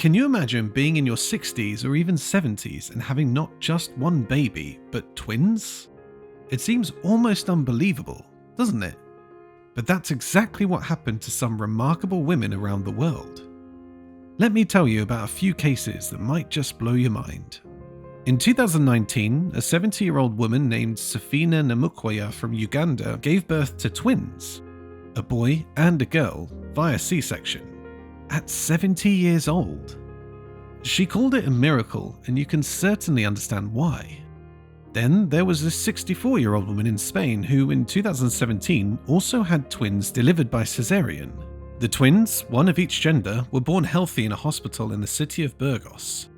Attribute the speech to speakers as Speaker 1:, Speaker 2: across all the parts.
Speaker 1: Can you imagine being in your 60s or even 70s and having not just one baby, but twins? It seems almost unbelievable, doesn't it? But that's exactly what happened to some remarkable women around the world. Let me tell you about a few cases that might just blow your mind. In 2019, a 70-year-old woman named Safina Namukwaya from Uganda gave birth to twins, a boy and a girl, via C-section, at 70 years old. She called it a miracle, and you can certainly understand why. Then there was this 64-year-old woman in Spain who, in 2017, also had twins delivered by cesarean. The twins, one of each gender, were born healthy in a hospital in the city of Burgos.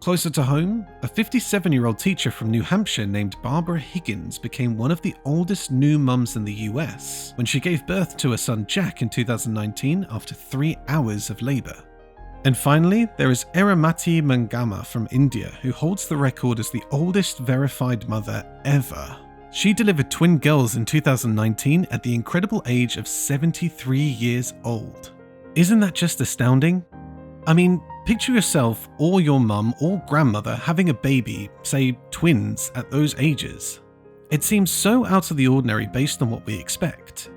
Speaker 1: Closer to home, a 57-year-old teacher from New Hampshire named Barbara Higgins became one of the oldest new mums in the US when she gave birth to her son Jack in 2019 after 3 hours of labour. And finally, there is Eramati Mangama from India, who holds the record as the oldest verified mother ever. She delivered twin girls in 2019 at the incredible age of 73 years old. Isn't that just astounding? I mean, picture yourself or your mum or grandmother having a baby, say twins, at those ages. It seems so out of the ordinary based on what we expect.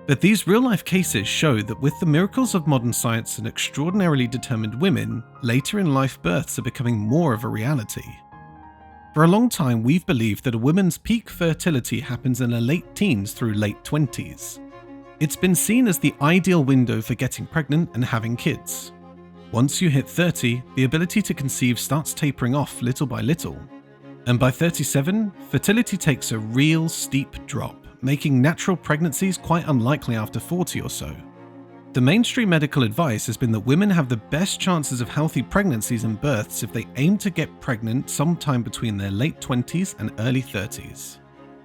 Speaker 1: But these real-life cases show that with the miracles of modern science and extraordinarily determined women, later in life births are becoming more of a reality. For a long time, we've believed that a woman's peak fertility happens in her late teens through late 20s. It's been seen as the ideal window for getting pregnant and having kids. Once you hit 30, the ability to conceive starts tapering off little by little. And by 37, fertility takes a real steep drop, making natural pregnancies quite unlikely after 40 or so. The mainstream medical advice has been that women have the best chances of healthy pregnancies and births if they aim to get pregnant sometime between their late 20s and early 30s.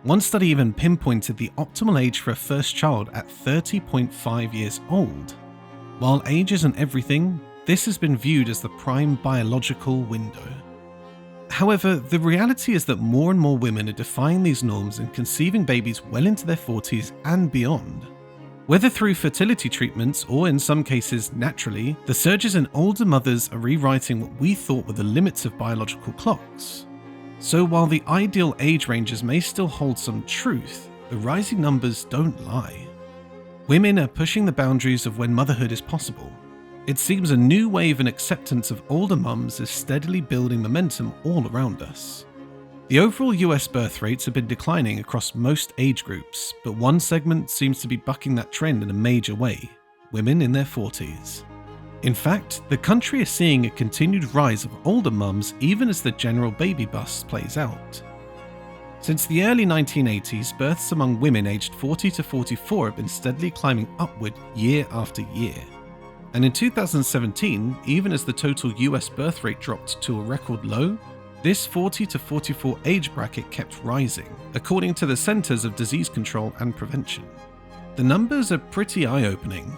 Speaker 1: One study even pinpointed the optimal age for a first child at 30.5 years old. While age isn't everything, this has been viewed as the prime biological window. However, the reality is that more and more women are defying these norms and conceiving babies well into their 40s and beyond. Whether through fertility treatments or in some cases naturally, the surges in older mothers are rewriting what we thought were the limits of biological clocks. So while the ideal age ranges may still hold some truth, the rising numbers don't lie. Women are pushing the boundaries of when motherhood is possible. It seems a new wave and acceptance of older mums is steadily building momentum all around us. The overall US birth rates have been declining across most age groups, but one segment seems to be bucking that trend in a major way: women in their 40s. In fact, the country is seeing a continued rise of older mums even as the general baby bust plays out. Since the early 1980s, births among women aged 40 to 44 have been steadily climbing upward year after year. And in 2017, even as the total US birth rate dropped to a record low, this 40 to 44 age bracket kept rising, according to the Centers of Disease Control and Prevention. The numbers are pretty eye-opening.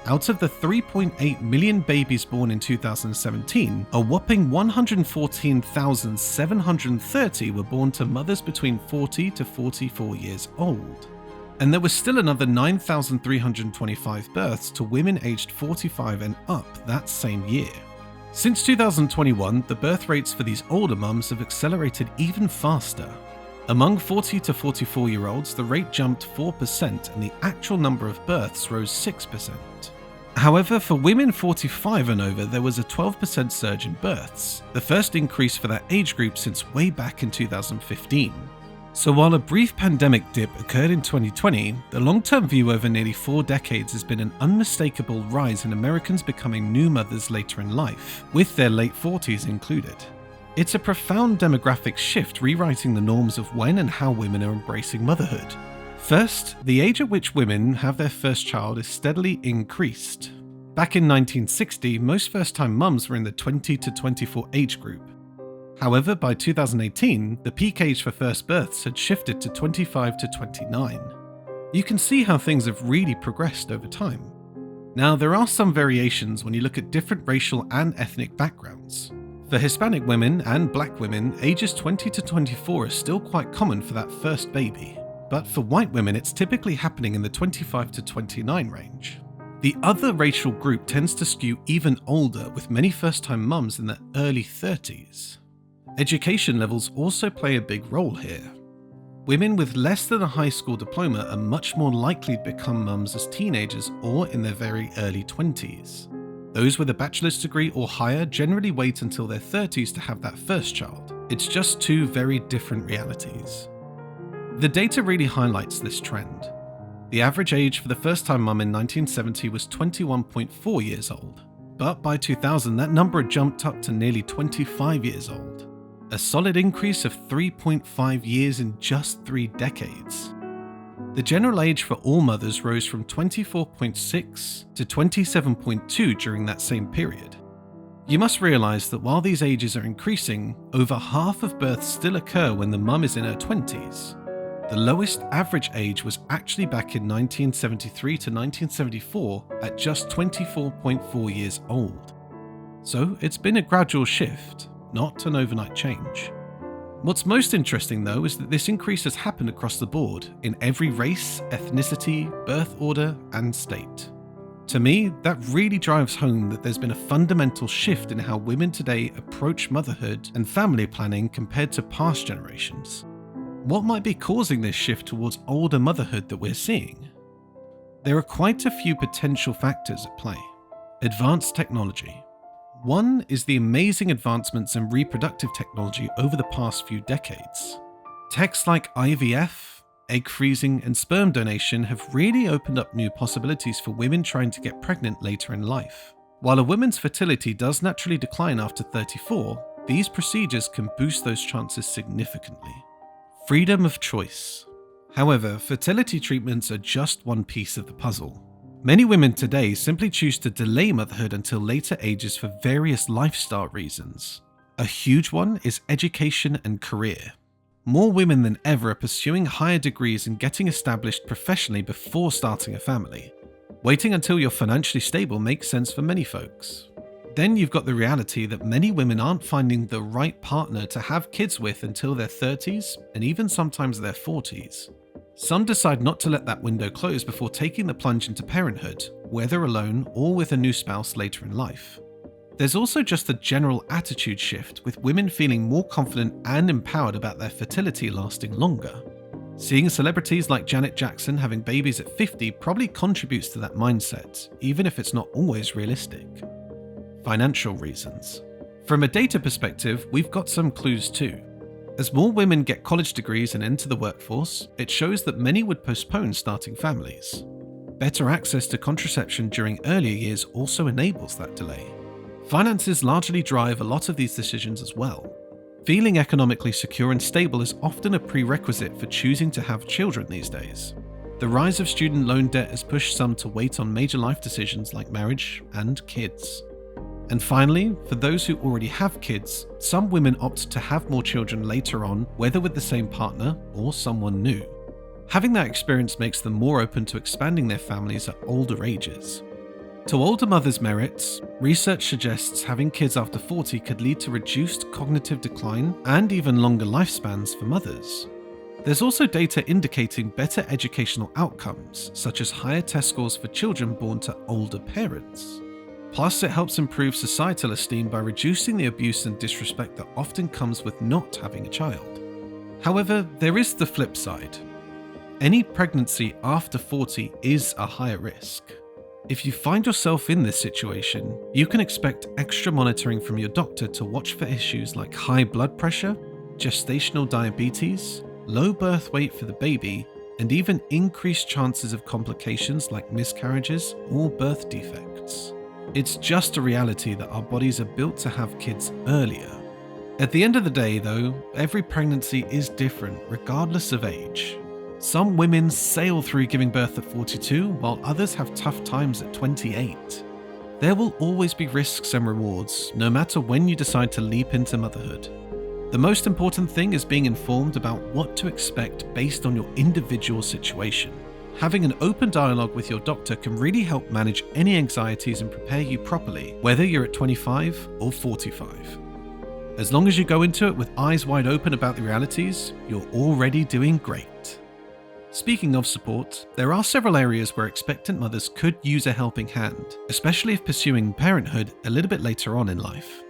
Speaker 1: Out of the 3.8 million babies born in 2017, a whopping 114,730 were born to mothers between 40 to 44 years old. And there was still another 9,325 births to women aged 45 and up that same year. Since 2021, the birth rates for these older mums have accelerated even faster. Among 40 to 44-year-olds, the rate jumped 4% and the actual number of births rose 6%. However, for women 45 and over, there was a 12% surge in births, the first increase for that age group since way back in 2015. So while a brief pandemic dip occurred in 2020, the long-term view over nearly 4 decades has been an unmistakable rise in Americans becoming new mothers later in life, with their late 40s included. It's a profound demographic shift rewriting the norms of when and how women are embracing motherhood. First, the age at which women have their first child is steadily increased. Back in 1960, most first-time mums were in the 20 to 24 age group. However, by 2018, the peak age for first births had shifted to 25 to 29. You can see how things have really progressed over time. Now, there are some variations when you look at different racial and ethnic backgrounds. For Hispanic women and Black women, ages 20 to 24 are still quite common for that first baby. But for white women, it's typically happening in the 25 to 29 range. The other racial group tends to skew even older, with many first-time mums in their early 30s. Education levels also play a big role here. Women with less than a high school diploma are much more likely to become mums as teenagers or in their very early 20s. Those with a bachelor's degree or higher generally wait until their 30s to have that first child. It's just two very different realities. The data really highlights this trend. The average age for the first-time mum in 1970 was 21.4 years old, but by 2000 that number had jumped up to nearly 25 years old. A solid increase of 3.5 years in just 3 decades. The general age for all mothers rose from 24.6 to 27.2 during that same period. You must realise that while these ages are increasing, over half of births still occur when the mum is in her 20s. The lowest average age was actually back in 1973 to 1974 at just 24.4 years old. So it's been a gradual shift, not an overnight change. What's most interesting though is that this increase has happened across the board in every race, ethnicity, birth order, and state. To me, that really drives home that there's been a fundamental shift in how women today approach motherhood and family planning compared to past generations. What might be causing this shift towards older motherhood that we're seeing? There are quite a few potential factors at play. Advanced technology. One is the amazing advancements in reproductive technology over the past few decades. Techs like IVF, egg freezing, and sperm donation have really opened up new possibilities for women trying to get pregnant later in life. While a woman's fertility does naturally decline after 34, these procedures can boost those chances significantly. Freedom of choice. However, fertility treatments are just one piece of the puzzle. Many women today simply choose to delay motherhood until later ages for various lifestyle reasons. A huge one is education and career. More women than ever are pursuing higher degrees and getting established professionally before starting a family. Waiting until you're financially stable makes sense for many folks. Then you've got the reality that many women aren't finding the right partner to have kids with until their 30s and even sometimes their 40s. Some decide not to let that window close before taking the plunge into parenthood, whether alone or with a new spouse later in life. There's also just a general attitude shift, with women feeling more confident and empowered about their fertility lasting longer. Seeing celebrities like Janet Jackson having babies at 50 probably contributes to that mindset, even if it's not always realistic. Financial reasons. From a data perspective, we've got some clues too. As more women get college degrees and enter the workforce, it shows that many would postpone starting families. Better access to contraception during earlier years also enables that delay. Finances largely drive a lot of these decisions as well. Feeling economically secure and stable is often a prerequisite for choosing to have children these days. The rise of student loan debt has pushed some to wait on major life decisions like marriage and kids. And finally, for those who already have kids, some women opt to have more children later on, whether with the same partner or someone new. Having that experience makes them more open to expanding their families at older ages. To older mothers' merits, research suggests having kids after 40 could lead to reduced cognitive decline and even longer lifespans for mothers. There's also data indicating better educational outcomes, such as higher test scores for children born to older parents. Plus, it helps improve societal esteem by reducing the abuse and disrespect that often comes with not having a child. However, there is the flip side. Any pregnancy after 40 is a higher risk. If you find yourself in this situation, you can expect extra monitoring from your doctor to watch for issues like high blood pressure, gestational diabetes, low birth weight for the baby, and even increased chances of complications like miscarriages or birth defects. It's just a reality that our bodies are built to have kids earlier. At the end of the day, though, every pregnancy is different regardless of age. Some women sail through giving birth at 42, while others have tough times at 28. There will always be risks and rewards, no matter when you decide to leap into motherhood. The most important thing is being informed about what to expect based on your individual situation. Having an open dialogue with your doctor can really help manage any anxieties and prepare you properly, whether you're at 25 or 45. As long as you go into it with eyes wide open about the realities, you're already doing great. Speaking of support, there are several areas where expectant mothers could use a helping hand, especially if pursuing parenthood a little bit later on in life.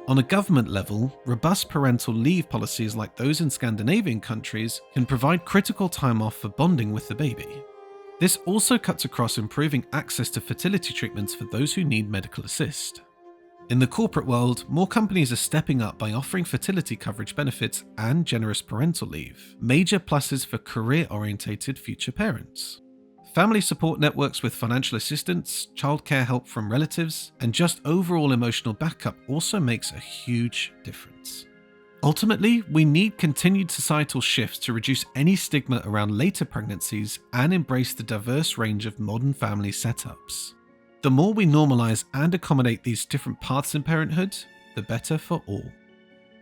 Speaker 1: On a government level, robust parental leave policies like those in Scandinavian countries can provide critical time off for bonding with the baby. This also cuts across improving access to fertility treatments for those who need medical assist. In the corporate world, more companies are stepping up by offering fertility coverage benefits and generous parental leave, major pluses for career-orientated future parents. Family support networks with financial assistance, childcare help from relatives, and just overall emotional backup also makes a huge difference. Ultimately, we need continued societal shifts to reduce any stigma around later pregnancies and embrace the diverse range of modern family setups. The more we normalize and accommodate these different paths in parenthood, the better for all.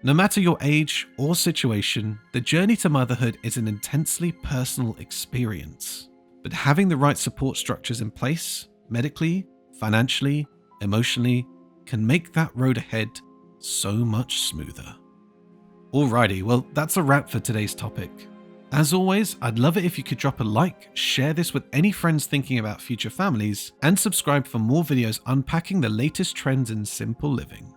Speaker 1: No matter your age or situation, the journey to motherhood is an intensely personal experience. But having the right support structures in place, medically, financially, emotionally, can make that road ahead so much smoother. Alrighty, well, that's a wrap for today's topic. As always, I'd love it if you could drop a like, share this with any friends thinking about future families, and subscribe for more videos unpacking the latest trends in simple living.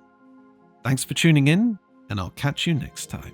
Speaker 1: Thanks for tuning in, and I'll catch you next time.